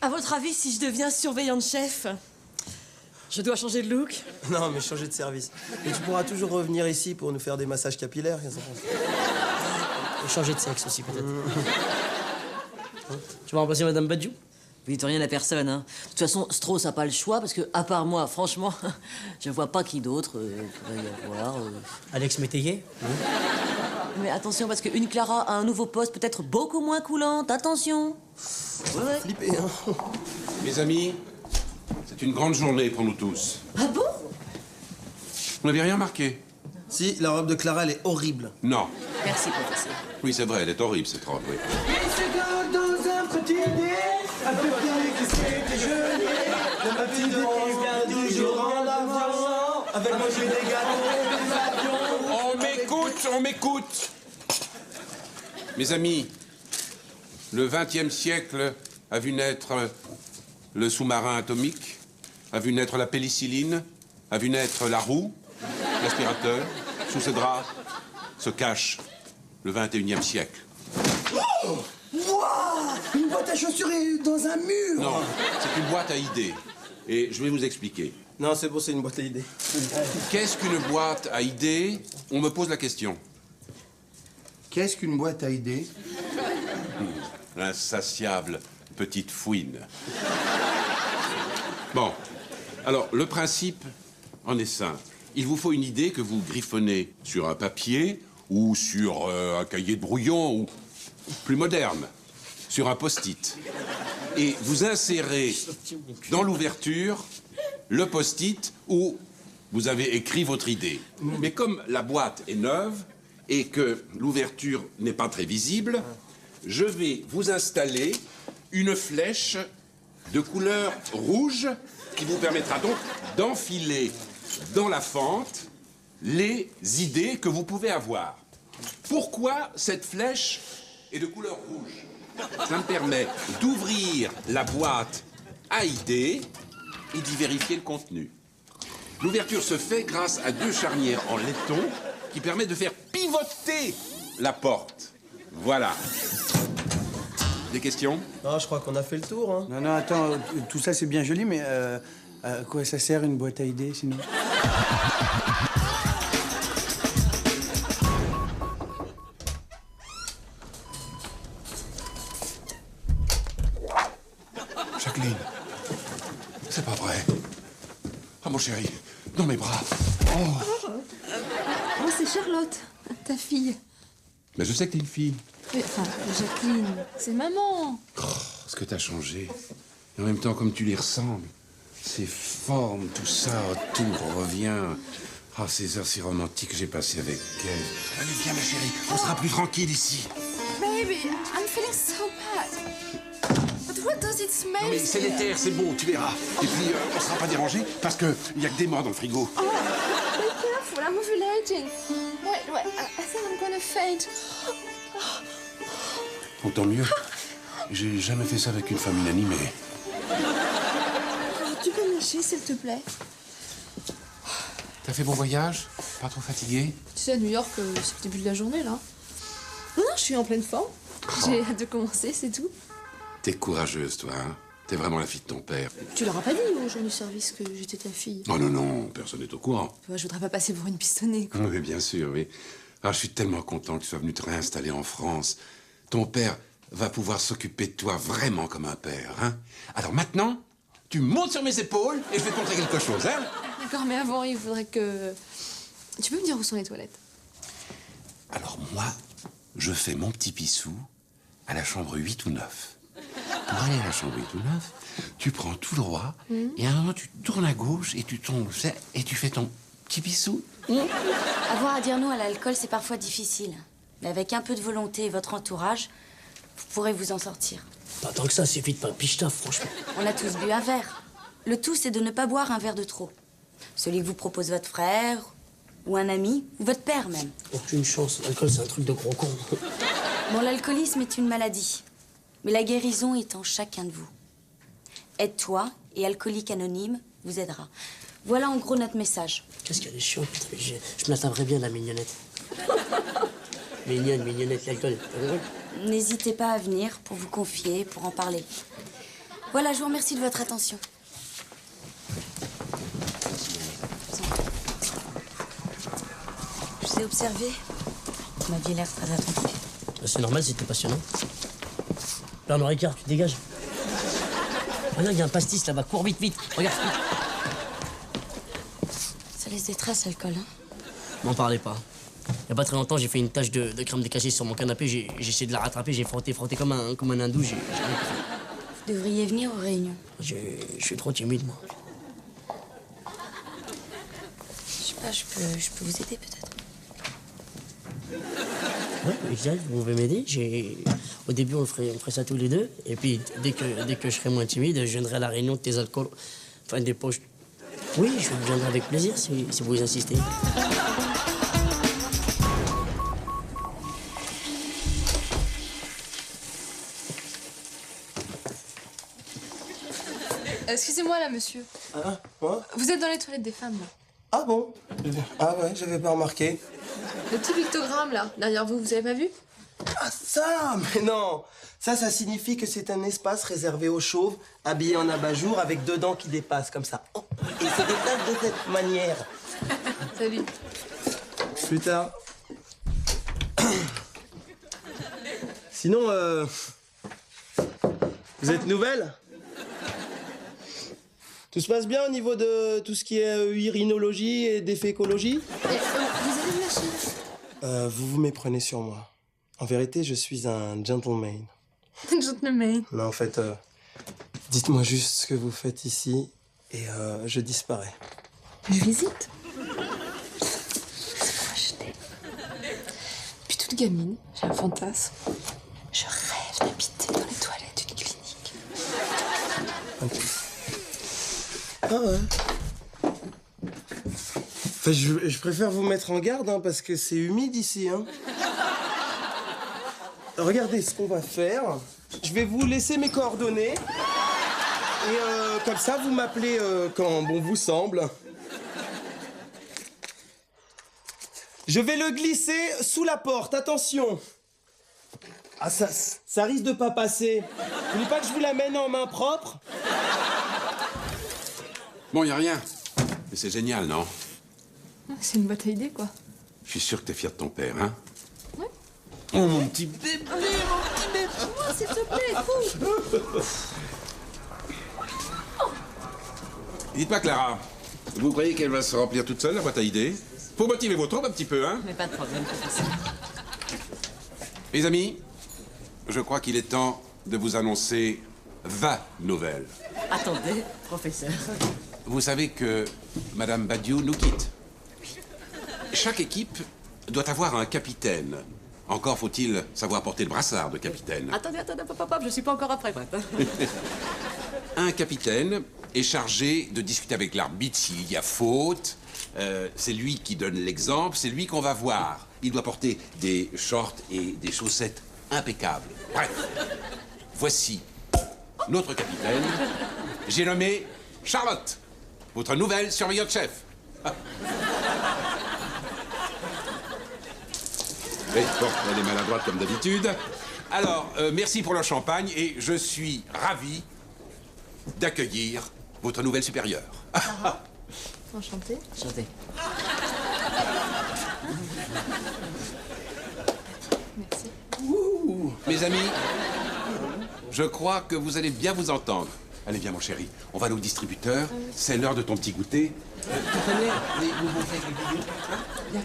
À votre avis, si je deviens surveillante chef, je dois changer de look? Non, mais changer de service. Et tu pourras toujours revenir ici pour nous faire des massages capillaires, qu'est-ce que t'en penses? Et changer de sexe aussi, peut-être. Tu vas remplacer Madame Badiou? Vous dites rien à personne, hein. De toute façon, Strauss a pas le choix, parce que, à part moi, franchement, je vois pas qui d'autre pourrait y avoir. Alex Métayer? Mais attention, parce qu'une Clara a un nouveau poste peut-être beaucoup moins coulante. Attention. Ouais. Flippé, hein. Mes amis, c'est une grande journée pour nous tous. Ah bon? Vous n'avez rien marqué? Si, la robe de Clara, elle est horrible. Non. Merci, professeur. Oui, c'est vrai, elle est horrible, cette robe, oui. Il se garde dans un petit nez, un peu qui s'est déjeuné. Le petit de garde toujours en avant, avec moi j'ai des gâteaux, des avions. On m'écoute. Mes amis, le XXe siècle a vu naître le sous-marin atomique, a vu naître la pénicilline, a vu naître la roue, l'aspirateur. Sous ce drap se cache le XXIe siècle. Oh, wow, une boîte à chaussures dans un mur. Non, c'est une boîte à idées. Et je vais vous expliquer. Non, c'est bon, c'est une boîte à idées. Qu'est-ce qu'une boîte à idées? On me pose la question. Qu'est-ce qu'une boîte à idées? L'insatiable petite fouine. Bon, alors le principe en est simple. Il vous faut une idée que vous griffonnez sur un papier ou sur un cahier de brouillon ou plus moderne, sur un post-it. Et vous insérez dans l'ouverture le post-it où vous avez écrit votre idée. Mais comme la boîte est neuve et que l'ouverture n'est pas très visible, je vais vous installer une flèche de couleur rouge qui vous permettra donc d'enfiler dans la fente les idées que vous pouvez avoir. Pourquoi cette flèche est de couleur rouge? Ça me permet d'ouvrir la boîte à idées et d'y vérifier le contenu. L'ouverture se fait grâce à deux charnières en laiton qui permettent de faire pivoter la porte. Voilà. Des questions? Ah, je crois qu'on a fait le tour, hein. Non, attends, tout ça c'est bien joli, mais à quoi ça sert une boîte à idées sinon? Jacqueline, c'est pas vrai. Ah, mon chéri, dans mes bras. Oh, c'est Charlotte, ta fille. Mais je sais que t'es une fille. Enfin, Jacqueline, c'est maman. Ce que t'as changé. Et en même temps, comme tu les ressembles. Ces formes, tout ça, tout revient. Ah, ces heures si romantiques que j'ai passées avec elle. Allez, viens, ma chérie, on sera plus tranquille ici. Baby, I'm feeling so bad. But what does it smell? Non, mais c'est l'éther, c'est beau, tu verras. Et puis, on sera pas dérangé parce qu'il y a que des morts dans le frigo. Oh, be careful, I'm ovulating. Wait, I think I'm gonna faint. Bon, tant mieux. J'ai jamais fait ça avec une femme inanimée. Tu peux me lâcher, s'il te plaît? T'as fait bon voyage? Pas trop fatigué? Tu sais, à New York, c'est le début de la journée, là. Non, je suis en pleine forme. J'ai hâte de commencer, c'est tout. T'es courageuse, toi, hein? T'es vraiment la fille de ton père. Tu leur as pas dit aux gens du service que j'étais ta fille? Oh non, personne n'est au courant. Moi, je voudrais pas passer pour une pistonnée, quoi. Oui, bien sûr, oui. Ah, je suis tellement content que tu sois venu te réinstaller en France. Ton père va pouvoir s'occuper de toi vraiment comme un père, hein? Alors maintenant, tu montes sur mes épaules et je vais te montrer quelque chose, hein? D'accord, mais avant, il faudrait que... Tu peux me dire où sont les toilettes? Alors moi, je fais mon petit pissou à la chambre 8 ou 9. Pour aller à la chambre 8 ou 9, tu prends tout droit et à un moment, tu tournes à gauche et tu tombes et tu fais ton petit pissou. Avoir à dire non à l'alcool, c'est parfois difficile. Mais avec un peu de volonté et votre entourage, vous pourrez vous en sortir. Pas tant que ça, suffit de pas picheta, franchement. On a tous bu un verre. Le tout, c'est de ne pas boire un verre de trop. Celui que vous propose votre frère, ou un ami, ou votre père même. Aucune chance, l'alcool c'est un truc de gros con. Bon, l'alcoolisme est une maladie. Mais la guérison est en chacun de vous. Aide-toi et Alcoolique Anonyme vous aidera. Voilà en gros notre message. Qu'est-ce qu'elle est chiante, putain, mais je m'atteindrai bien la mignonnette. Mignonnette, l'alcool. N'hésitez pas à venir pour vous confier, pour en parler. Voilà, je vous remercie de votre attention. Je vous ai observé. Vous m'aviez l'air très attentif. C'est normal, c'était passionnant. Bernard Ricard, tu dégages. Regarde, il y a un pastis là-bas, cours vite, vite. Regarde. Ça laisse des traces, l'alcool, hein? M'en parlez pas. Il y a pas très longtemps, j'ai fait une tache de crème décachée sur mon canapé. J'ai essayé de la rattraper, j'ai frotté comme un hindou. J'ai rien fait. Vous devriez venir aux réunions. Je suis trop timide, moi. Je sais pas, je peux vous aider peut-être. Ouais, exact, vous pouvez m'aider. Au début, on ferait ça tous les deux. Et puis, dès que je serai moins timide, je viendrai à la réunion de tes alcools. Enfin, des poches. Oui, je viendrai avec plaisir si vous insistez. Excusez-moi là, monsieur. Ah, moi? Vous êtes dans les toilettes des femmes, là. Ah bon? Ah ouais, j'avais pas remarqué. Le petit pictogramme, là, derrière vous, vous avez pas vu? Ah ça, mais non. Ça signifie que c'est un espace réservé aux chauves, habillés en abat-jour, avec deux dents qui dépassent comme ça. Oh, et se déplacent de cette manière. Salut. Plus tard. Sinon, vous êtes nouvelle? Tout se passe bien au niveau de tout ce qui est urinologie et défécologie? Vous allez me lâcher, Vous vous méprenez sur moi. En vérité, je suis un gentleman. là. Gentleman. Mais en fait, dites-moi juste ce que vous faites ici et je disparais. Je visite. C'est projeté. Puis toute gamine, j'ai un fantasme. Je rêve d'habiter dans les toilettes d'une clinique. Ok. Ah ouais. Enfin, je préfère vous mettre en garde hein, parce que c'est humide ici. Hein. Regardez ce qu'on va faire. Je vais vous laisser mes coordonnées. Et comme ça, vous m'appelez quand bon vous semble. Je vais le glisser sous la porte. Attention. Ah, ça risque de pas passer. Vous voulez pas que je vous l'amène en main propre? Bon, y a rien. Mais c'est génial, non? C'est une boîte à idées, quoi. Je suis sûr que t'es fier de ton père, hein? Ouais. Oh, mon petit bébé, Oh, s'il te plaît, fou. Dites-moi, Clara, vous croyez qu'elle va se remplir toute seule, la boîte à idées? Faut motiver vos troupes un petit peu, hein? Mais pas de problème, professeur. Mes amis, je crois qu'il est temps de vous annoncer the nouvelle. Attendez, professeur. Vous savez que Madame Badiou nous quitte. Chaque équipe doit avoir un capitaine. Encore faut-il savoir porter le brassard de capitaine. Attendez, papa, je suis pas encore après, prête. Un capitaine est chargé de discuter avec l'arbitre s'il y a faute. C'est lui qui donne l'exemple, c'est lui qu'on va voir. Il doit porter des shorts et des chaussettes impeccables. Bref, voici notre capitaine. J'ai nommé Charlotte, votre nouvelle surveillante chef. Ah. Oui, bon, elle est maladroite comme d'habitude. Alors, merci pour le champagne et je suis ravi d'accueillir votre nouvelle supérieure. Enchantée. Chantez. Merci. Mes amis, je crois que vous allez bien vous entendre. Allez, viens, mon chéri. On va aller au distributeur. C'est l'heure de ton petit goûter. Tu connais les nouveaux faits avec les bidons, hein?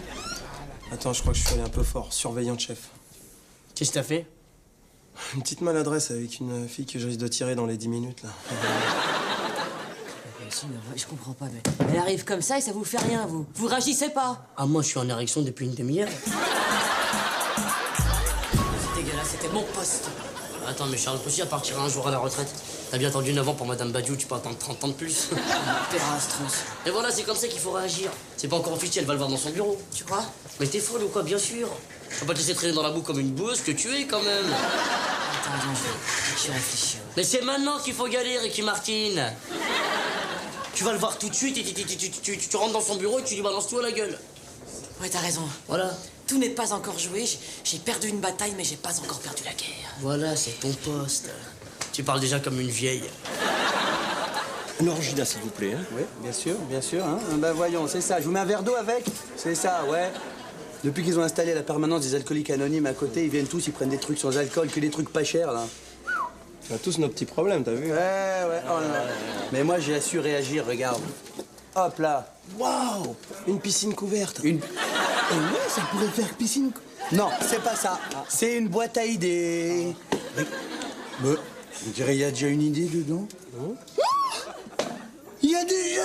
Attends, je crois que je suis allé un peu fort. Surveillante chef. Qu'est-ce que t'as fait? Une petite maladresse avec une fille que je risque de tirer dans les 10 minutes, là. Je comprends pas, mais elle arrive comme ça et ça vous fait rien, vous. Vous réagissez pas. Ah, moi, je suis en érection depuis une demi-heure. C'est dégueulasse, c'était mon poste. Attends, mais Charles Poussière partira un jour à la retraite. T'as bien attendu 9 ans pour Madame Badiou, tu peux attendre 30 ans de plus. Pérastrance. Et voilà, c'est comme ça qu'il faut réagir. C'est pas encore officiel, elle va le voir dans son bureau. Tu crois? Mais t'es folle ou quoi? Bien sûr. Je peux pas te laisser traîner dans la boue comme une boueuse que tu es, quand même. Attends, je vais réfléchir. Mais c'est maintenant qu'il faut y aller, Ricky Martin. Tu vas le voir tout de suite et tu rentres dans son bureau et tu lui balances tout à la gueule. Ouais, t'as raison. Voilà. Tout n'est pas encore joué. J'ai perdu une bataille, mais j'ai pas encore perdu la guerre. Voilà, c'est ton poste. Tu parles déjà comme une vieille. Une orangina, s'il vous plaît. Hein. Oui, bien sûr. Hein. Ben voyons, c'est ça. Je vous mets un verre d'eau avec? C'est ça, ouais. Depuis qu'ils ont installé la permanence des alcooliques anonymes à côté, ils viennent tous, ils prennent des trucs sans alcool, que des trucs pas chers, là. On a tous nos petits problèmes, t'as vu? Ouais. Oh là là. Mais moi, j'ai su réagir, regarde. Hop là. Waouh! Une piscine couverte. Et ouais, ça pourrait faire piscine. Non, c'est pas ça. C'est une boîte à idées. Mais, on dirait qu'il y a déjà une idée dedans. Il y a déjà...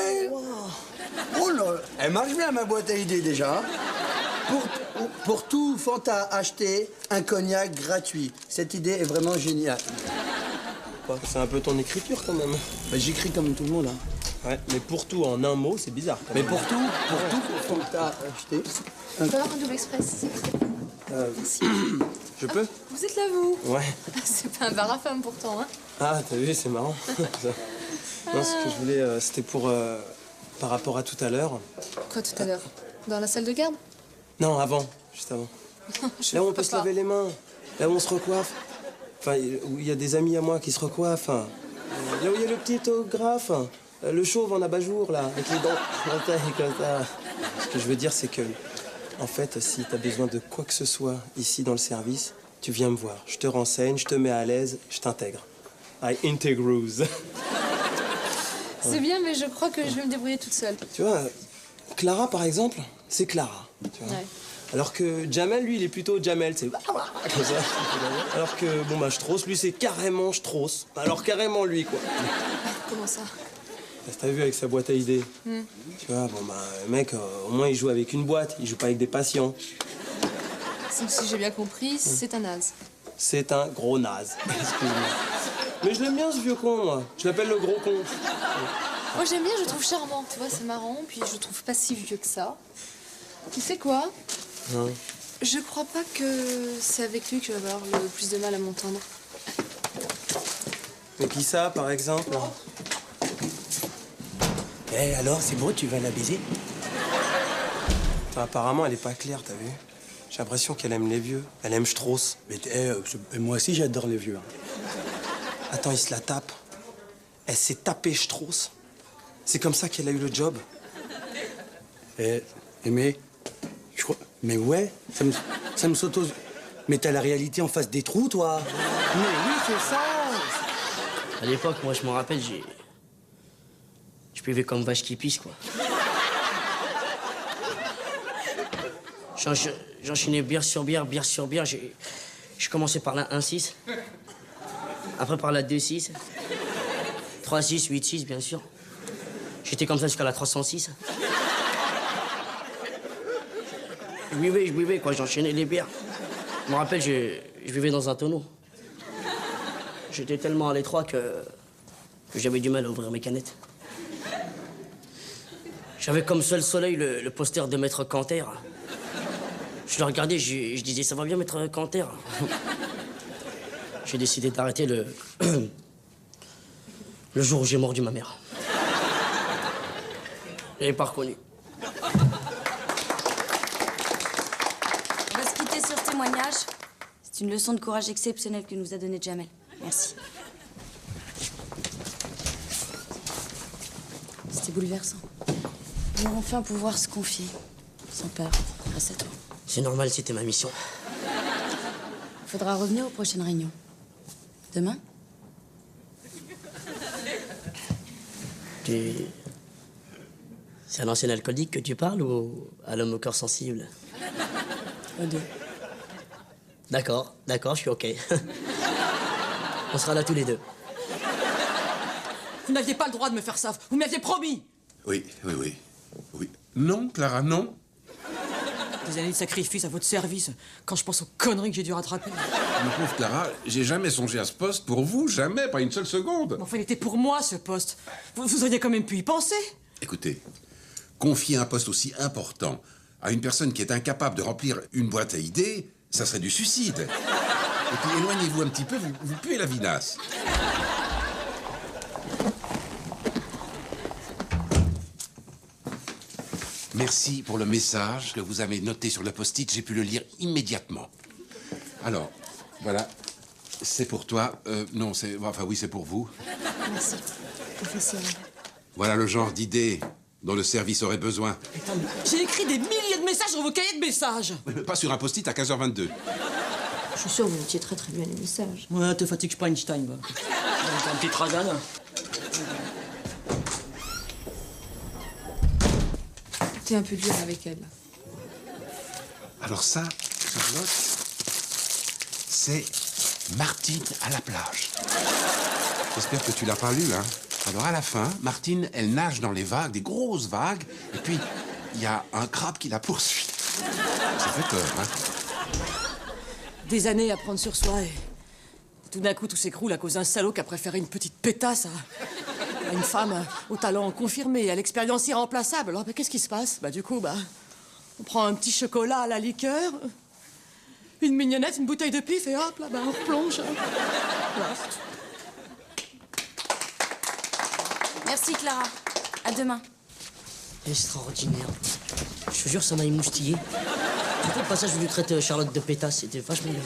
Oh là, elle marche bien, ma boîte à idées, déjà. Pour tout Fanta acheter, un cognac gratuit. Cette idée est vraiment géniale. C'est un peu ton écriture, quand même. Bah, j'écris comme tout le monde, hein. Ouais, mais pour tout, en un mot, c'est bizarre. Mais pour tout Fanta acheter... On peut avoir un double express, s'il vous plaît. Merci. Je peux? Vous êtes là, vous? Ouais. C'est pas un bar à femmes, pourtant, hein. Ah, t'as vu, c'est marrant. Non, ce que je voulais, c'était pour... par rapport à tout à l'heure. Quoi, tout à l'heure? Dans la salle de garde? Non, avant, juste avant. Là où on peut se laver les mains, là où on se recoiffe. Enfin, où il y a des amis à moi qui se recoiffent. Là où il y a le petit autographe. Le chauve en abat-jour, là, avec les dents en taille comme ça. Ce que je veux dire, c'est que, en fait, si t'as besoin de quoi que ce soit ici dans le service, tu viens me voir. Je te renseigne, je te mets à l'aise, je t'intègre. I integruse. C'est bien, mais je crois que je vais me débrouiller toute seule. Tu vois, Clara, par exemple, c'est Clara. Tu vois. Ouais. Alors que Jamel, lui, il est plutôt Jamel, c'est comme ça. Alors que, bon, bah, Strauss, lui, c'est carrément Strauss. Alors carrément lui, quoi. Comment ça? T'as vu avec sa boîte à idées. Tu vois, bon, bah, le mec, au moins, il joue avec une boîte, il joue pas avec des patients. Donc, si j'ai bien compris, c'est un naze. C'est un gros naze. Excuse-moi. Mais je l'aime bien, ce vieux con, moi. Je l'appelle le gros con. Moi, j'aime bien, je le trouve charmant, tu vois, c'est marrant, puis je le trouve pas si vieux que ça. Tu sais quoi? Je crois pas que c'est avec lui que je vais avoir le plus de mal à m'entendre. Mais qui ça, par exemple? Eh, alors, c'est bon, tu vas la baiser? Enfin, apparemment, elle est pas claire, t'as vu? J'ai l'impression qu'elle aime les vieux. Elle aime Strauss. Mais moi aussi, j'adore les vieux. Hein. Attends, il se la tape. Elle s'est tapée Strauss. C'est comme ça qu'elle a eu le job. Mais ouais, ça me saute aux... Mais t'as la réalité en face des trous, toi. Mais oui, c'est ça. À l'époque, moi, je me rappelle, je buvais comme vache qui pisse, quoi. J'enchaînais bière sur bière, bière sur bière. Je commençais par la 1-6. Après par la 2-6. 3-6, 8-6, bien sûr. J'étais comme ça jusqu'à la 306. Je buvais, quoi. J'enchaînais les bières. Je me rappelle, je buvais dans un tonneau. J'étais tellement à l'étroit que j'avais du mal à ouvrir mes canettes. J'avais comme seul soleil le poster de Maître Canter. Je le regardais, je disais, ça va bien, Maître Canter. J'ai décidé d'arrêter le jour où j'ai mordu ma mère. Je l'avais pas reconnu. On va se quitter sur ce témoignage. C'est une leçon de courage exceptionnelle que nous a donnée Jamel. Merci. C'était bouleversant. On va enfin pouvoir se confier, sans peur, grâce à toi. C'est normal, c'était ma mission. Faudra revenir aux prochaines réunions. Demain? C'est à l'ancien alcoolique que tu parles ou à l'homme au cœur sensible? Aux deux. D'accord, je suis OK. On sera là tous les deux. Vous n'aviez pas le droit de me faire ça. Vous m'aviez promis. Oui. Non, Clara, non. Des années de sacrifice à votre service, quand je pense aux conneries que j'ai dû rattraper. Ma pauvre Clara, j'ai jamais songé à ce poste pour vous, jamais, pas une seule seconde. Mais enfin, il était pour moi, ce poste. Vous auriez quand même pu y penser. Écoutez, confier un poste aussi important à une personne qui est incapable de remplir une boîte à idées, ça serait du suicide. Et puis éloignez-vous un petit peu, vous puez la vinasse. Merci pour le message que vous avez noté sur le post-it. J'ai pu le lire immédiatement. Alors, voilà C'est pour toi. Non, c'est... Enfin, oui, c'est pour vous. Merci, professeur. Voilà le genre d'idée dont le service aurait besoin. Putain, j'ai écrit des milliers de messages sur vos cahiers de messages. Pas sur un post-it à 15h22. Je suis sûre que vous notiez très très bien les messages. Ouais, te fatigue pas, Einstein, va. Un petit tragan. T'es un peu dur avec elle. Alors ça, Charlotte, c'est Martine à la plage. J'espère que tu l'as pas lu, hein. Alors à la fin, Martine, elle nage dans les vagues, des grosses vagues, et puis il y a un crabe qui la poursuit. Ça fait peur, hein. Des années à prendre sur soi et tout d'un coup tout s'écroule à cause d'un salaud qui a préféré une petite pétasse à une femme au talent confirmé, à l'expérience irremplaçable. Alors qu'est-ce qui se passe? Du coup, on prend un petit chocolat à la liqueur, une mignonnette, une bouteille de pif et hop, là, on replonge. Voilà. Merci Clara. À demain. Extraordinaire. Je te jure, ça m'a émoustillé. Surtout le passage où tu traites Charlotte de pétasse, c'était vachement bien.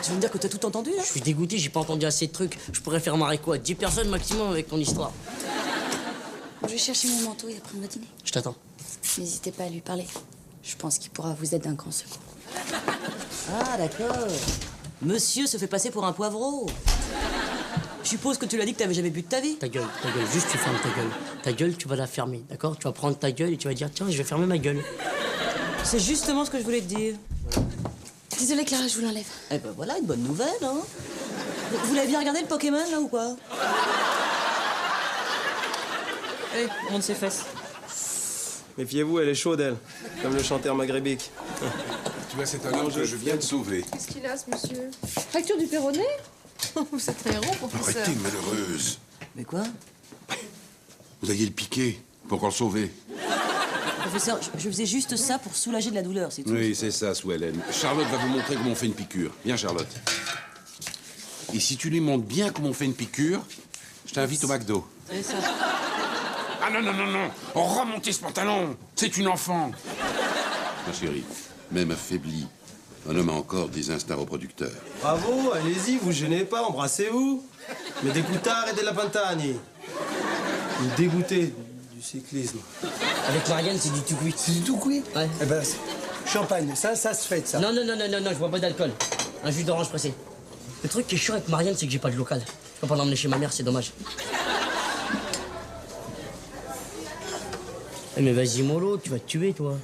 Tu veux me dire que t'as tout entendu, là? Je suis dégoûté, j'ai pas entendu assez de trucs. Je pourrais faire marrer quoi, 10 personnes maximum avec ton histoire. Je vais chercher mon manteau et après on va dîner. Je t'attends. N'hésitez pas à lui parler. Je pense qu'il pourra vous être d'un grand secours. Ah, d'accord. Monsieur se fait passer pour un poivreau. Je suppose que tu l'as dit que t'avais jamais bu de ta vie. Ta gueule, juste tu fermes ta gueule. Ta gueule, tu vas la fermer, d'accord? Tu vas prendre ta gueule et tu vas dire, tiens, je vais fermer ma gueule. C'est justement ce que je voulais te dire. Désolée Clara, je vous l'enlève. Eh ben voilà, une bonne nouvelle, hein. Vous l'avez bien regardé le Pokémon, là, ou quoi? Eh, on monte ses fesses. Méfiez-vous, elle est chaude, elle. Comme le chanteur maghrébique. Tu vois, c'est un homme que je viens de sauver. Qu'est-ce qu'il a, ce monsieur? Fracture du péroné? Vous êtes un héros, professeur. Arrêtez, malheureuse. Mais quoi? Vous alliez le piquer pour qu'on le sauve. Professeur, je faisais juste ça pour soulager de la douleur, c'est tout. Oui, c'est ça, Sue Hélène. Charlotte va vous montrer comment on fait une piqûre. Viens, Charlotte. Et si tu lui montres bien comment on fait une piqûre, je t'invite au McDo. C'est ça. Ah non, non, non, non. Remontez ce pantalon. C'est une enfant. Ma chérie, même affaibli, un homme a encore des instincts reproducteurs. Bravo, allez-y, vous gênez pas, embrassez-vous. Mais des coutards et des lapantani. Vous dégoûtez du cyclisme. Avec Marianne, c'est du tout cuit. C'est du tout cuit? Ouais. Eh ben, champagne, ça se fait, ça. Non, je bois pas d'alcool. Un jus d'orange pressé. Le truc qui est chiant avec Marianne, c'est que j'ai pas de local. Je peux pas l'emmener chez ma mère, c'est dommage. Eh mais vas-y, mollo, tu vas te tuer, toi.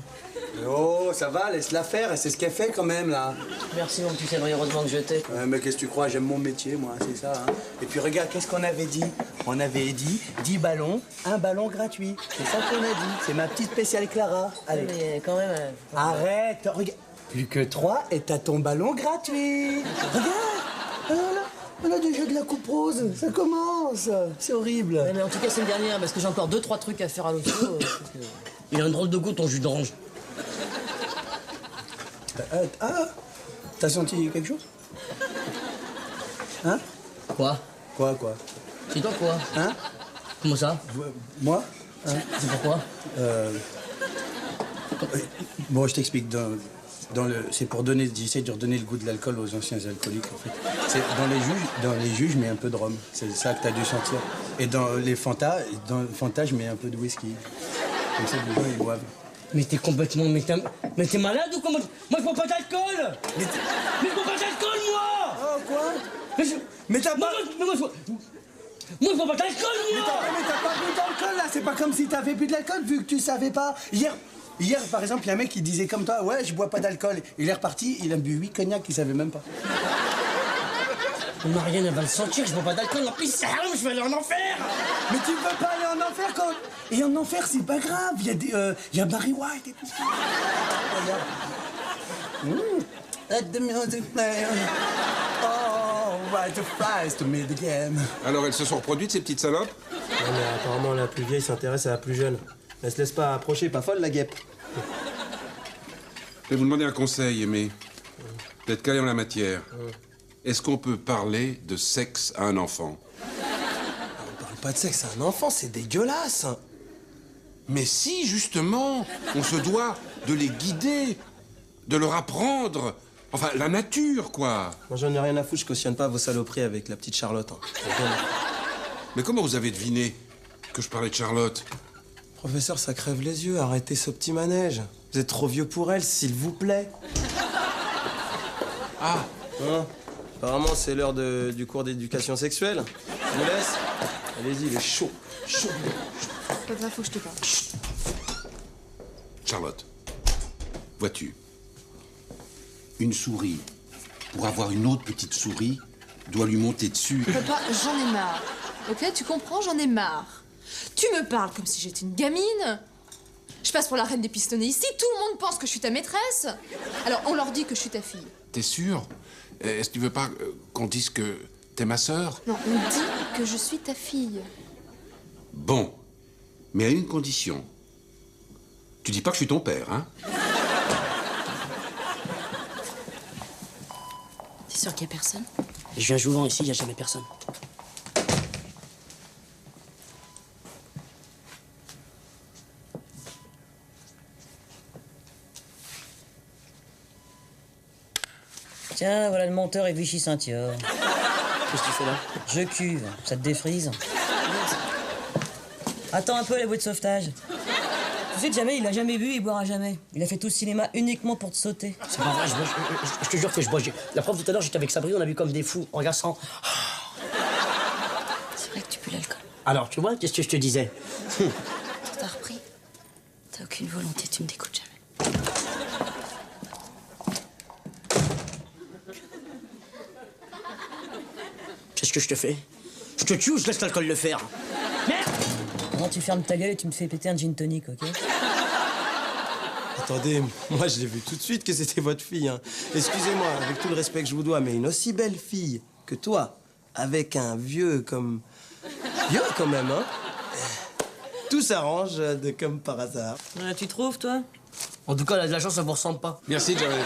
Oh, ça va, laisse-la faire, c'est ce qu'elle fait quand même, là. Merci, mon petit Cédric, heureusement que je t'ai. Ouais, mais qu'est-ce que tu crois, j'aime mon métier, moi, c'est ça. Hein. Et puis regarde, qu'est-ce qu'on avait dit? On avait dit 10 ballons, un ballon gratuit. C'est ça qu'on a dit. C'est ma petite spéciale Clara. Allez. Mais quand même... Arrête, regarde. Plus que 3 et t'as ton ballon gratuit. Regarde, on a déjà de la coupe rose. Ça commence. C'est horrible. Ouais, mais en tout cas, c'est une dernière, parce que j'ai encore 2-3 trucs à faire à l'auto. Il a un drôle de goût, ton jus d'orange. T'as senti quelque chose? Hein? Quoi? Quoi? C'est toi, quoi? Hein? Comment ça? Moi? Hein? C'est pourquoi? Bon, je t'explique. C'est pour j'essaie de redonner le goût de l'alcool aux anciens alcooliques, en fait. C'est dans les jus, je mets un peu de rhum. C'est ça que t'as dû sentir. Et dans le Fanta, je mets un peu de whisky. Comme ça, les gens, ils boivent. Mais t'es complètement... Mais t'es malade ou comment? Moi, je bois pas d'alcool! Mais je bois pas d'alcool, moi! Oh, quoi? Mais t'as pas... Moi, je bois pas d'alcool, moi! Mais t'as pas bu d'alcool, là. C'est pas comme si t'avais bu de l'alcool, vu que tu savais pas. Hier, par exemple, il y a un mec qui disait comme toi, ouais, je bois pas d'alcool. Il est reparti, il a bu 8 cognacs qu'il savait même pas. Marianne, elle va le sentir, je bois pas d'alcool. En plus, c'est haram, je vais aller en enfer! Mais tu peux pas aller en enfer quand... Et en enfer, c'est pas grave. Il y a Barry White et tout ça. Let the music play. Oh, right to flies to meet again. Alors, elles se sont reproduites, ces petites salopes? Non, mais apparemment, la plus vieille s'intéresse à la plus jeune. Elle se laisse pas approcher, pas folle, la guêpe. Je vais vous demander un conseil, Aimé. Peut-être calé en la matière. Est-ce qu'on peut parler de sexe à un enfant? On parle pas de sexe à un enfant, c'est dégueulasse. Mais si, justement, on se doit de les guider, de leur apprendre Enfin, la nature, quoi. Moi, j'en ai rien à foutre, je cautionne pas vos saloperies avec la petite Charlotte. Hein. Mais comment vous avez deviné que je parlais de Charlotte? Professeur, ça crève les yeux, arrêtez ce petit manège. Vous êtes trop vieux pour elle, s'il vous plaît. Ah. Hein? Apparemment, c'est l'heure du cours d'éducation sexuelle. Je vous laisse. Allez-y, il est chaud. Chaud. Papa, faut que je te parle. Charlotte, vois-tu, une souris, pour avoir une autre petite souris, doit lui monter dessus. Papa, j'en ai marre. Ok, tu comprends, j'en ai marre. Tu me parles comme si j'étais une gamine. Je passe pour la reine des pistonnets ici, tout le monde pense que je suis ta maîtresse. Alors, on leur dit que je suis ta fille. T'es sûr? Est-ce que tu veux pas qu'on dise que t'es ma sœur? Non, on dit que je suis ta fille. Bon, mais à une condition. Tu dis pas que je suis ton père, hein? T'es sûr qu'il y a personne? Je viens souvent ici, il n'y a jamais personne. Tiens, voilà le monteur et Vichy-Saint-Thior. Qu'est-ce que tu fais là? Je cuve, ça te défrise. Attends un peu la bouée de sauvetage. Tu sais que jamais, il a jamais bu, il boira jamais. Il a fait tout le cinéma uniquement pour te sauter. C'est pas vrai, je te jure que je bois. La preuve, tout à l'heure, j'étais avec Sabrina, on a bu comme des fous. Regarde ça. C'est vrai que tu pues l'alcool. Alors, tu vois, qu'est-ce que je te disais? T'as repris? T'as aucune volonté, tu me dégoûtes jamais. Qu'est-ce que je te fais? Je te tue ou je laisse l'alcool le faire? Merde! Non, tu fermes ta gueule et tu me fais péter un gin tonic, ok? Attendez, moi je l'ai vu tout de suite que c'était votre fille. Hein. Excusez-moi, avec tout le respect que je vous dois, mais une aussi belle fille que toi, avec un vieux comme... Vieux quand même, hein? Tout s'arrange comme par hasard. Tu trouves, toi? En tout cas, elle a de la chance, ça vous ressemble pas. Merci, Jared.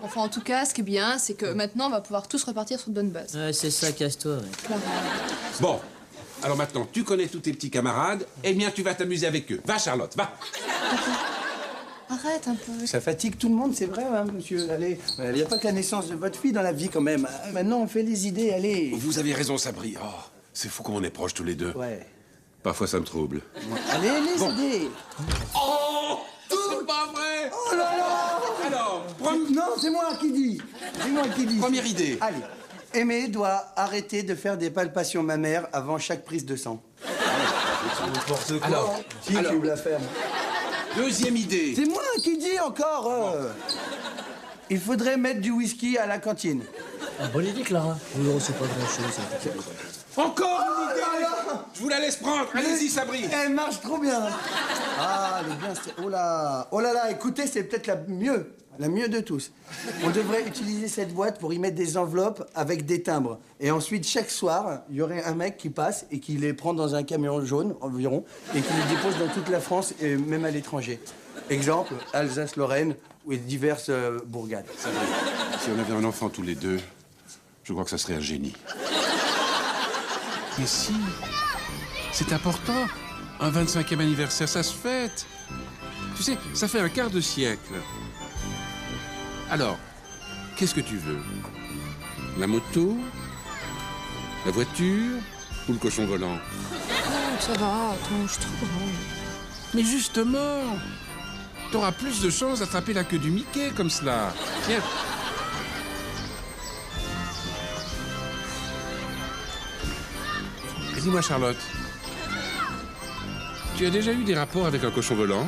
Enfin, en tout cas, ce qui est bien, c'est que maintenant, on va pouvoir tous repartir sur de bonnes bases. Ouais, c'est ça, casse-toi, ouais. Clara. Bon, alors maintenant, tu connais tous tes petits camarades, eh bien, tu vas t'amuser avec eux. Va, Charlotte, va. Arrête un peu. Ça fatigue tout le monde, c'est vrai, hein, monsieur. Allez, il n'y a pas que la naissance de votre fille dans la vie, quand même. Maintenant, on fait les idées, allez. Vous avez raison, Sabri. Oh, c'est fou comme on est proches tous les deux. Ouais. Parfois, ça me trouble. Allez, les idées. Oh, c'est pas vrai. Oh là là. Alors, Non, c'est moi qui dis. C'est moi qui dis. première idée. Allez. Aimé doit arrêter de faire des palpations mammaires avant chaque prise de sang. N'importe quoi. Alors, Qui ouvre la ferme? deuxième idée. C'est moi qui dis encore. Il faudrait mettre du whisky à la cantine. Ah, bonne idée, Clara. Oui, c'est pas grand-chose. Encore une idée. Je vous la laisse prendre. Allez-y, Sabri. Elle marche trop bien. Ah, elle est bien. Oh là là, écoutez, c'est peut-être la mieux de tous. On devrait utiliser cette boîte pour y mettre des enveloppes avec des timbres. Et ensuite, chaque soir, il y aurait un mec qui passe et qui les prend dans un camion jaune environ et qui les dépose dans toute la France et même à l'étranger. Exemple, Alsace-Lorraine ou diverses bourgades. Sabri, si on avait un enfant tous les deux, je crois que ça serait un génie. Mais si, c'est important. Un 25e anniversaire, ça se fête. Tu sais, ça fait un quart de siècle. Alors, qu'est-ce que tu veux? La moto? La voiture? Ou le cochon volant? Non, ça va, attends, je suis trop grande. Mais justement, t'auras plus de chances d'attraper la queue du Mickey comme cela. Tiens. Dis-moi, Charlotte, tu as déjà eu des rapports avec un cochon volant?